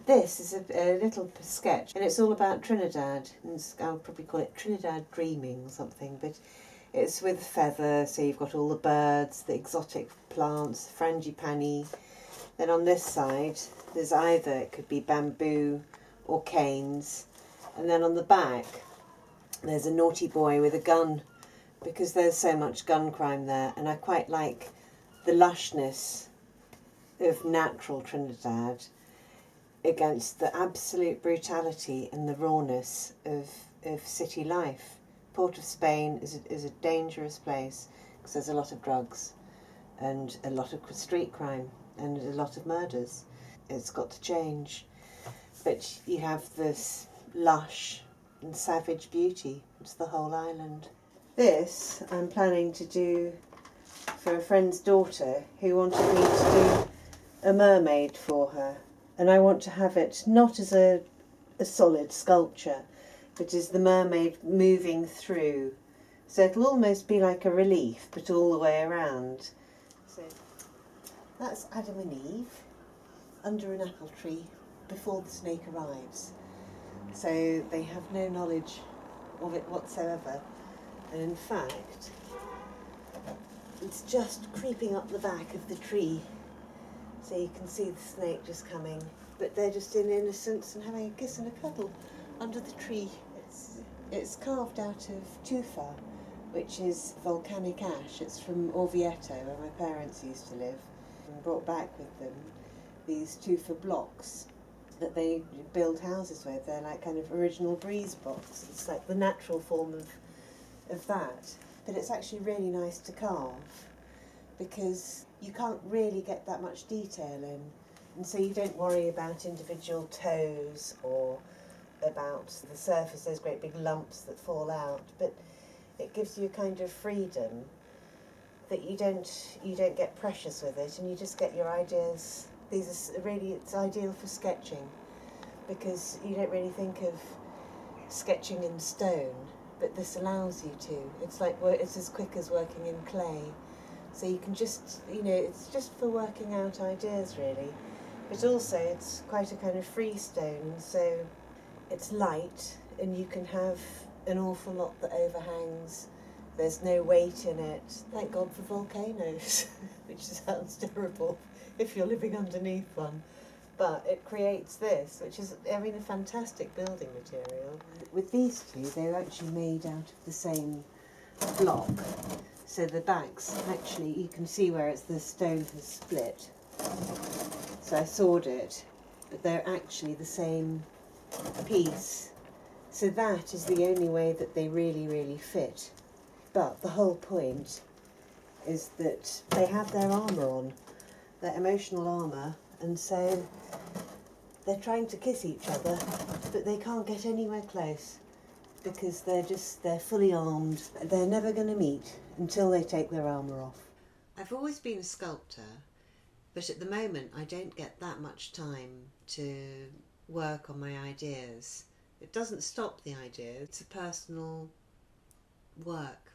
This is a little sketch, and it's all about Trinidad, and I'll probably call it Trinidad Dreaming or something, but it's with feather, so you've got all the birds, the exotic plants, frangipani. Then on this side, there's either, it could be bamboo or canes, and then on the back, there's a naughty boy with a gun, because there's so much gun crime there, and I quite like the lushness of natural Trinidad against the absolute brutality and the rawness of city life. Port of Spain is a dangerous place because there's a lot of drugs and a lot of street crime and a lot of murders. It's got to change. But you have this lush and savage beauty. It's the whole island. This I'm planning to do for a friend's daughter who wanted me to do a mermaid for her. And I want to have it not as a solid sculpture, but as the mermaid moving through. So it'll almost be like a relief, but all the way around. So that's Adam and Eve under an apple tree before the snake arrives. So they have no knowledge of it whatsoever. And in fact, it's just creeping up the back of the tree. So you can see the snake just coming, but they're just in innocence and having a kiss and a cuddle under the tree. It's carved out of tufa, which is volcanic ash. It's from Orvieto, where my parents used to live, and brought back with them these tufa blocks that they build houses with. They're like kind of original breeze blocks. It's like the natural form of that. But it's actually really nice to carve because you can't really get that much detail in, and so you don't worry about individual toes or about the surface, those great big lumps that fall out, but it gives you a kind of freedom that you don't get precious with it, and you just get your ideas. These are really, it's ideal for sketching because you don't really think of sketching in stone, but this allows you to. It's like, it's as quick as working in clay. So you can just, it's just for working out ideas really. But also it's quite a kind of free stone, so it's light and you can have an awful lot that overhangs. There's no weight in it. Thank God for volcanoes, which sounds terrible if you're living underneath one. But it creates this, which is, a fantastic building material. With these two, they're actually made out of the same block. So the backs, actually, you can see where the stone has split. So I sawed it, but they're actually the same piece. So that is the only way that they really, really fit. But the whole point is that they have their armour on, their emotional armour, and so they're trying to kiss each other, but they can't get anywhere close because they're fully armed. They're never going to meet until they take their armour off. I've always been a sculptor, but at the moment I don't get that much time to work on my ideas. It doesn't stop the idea, it's a personal work,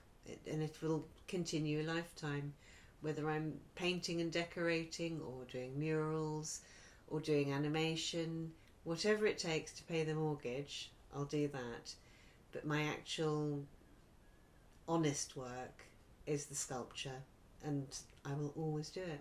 and it will continue a lifetime, whether I'm painting and decorating or doing murals or doing animation, whatever it takes to pay the mortgage, I'll do that. But my actual honest work is the sculpture, and I will always do it.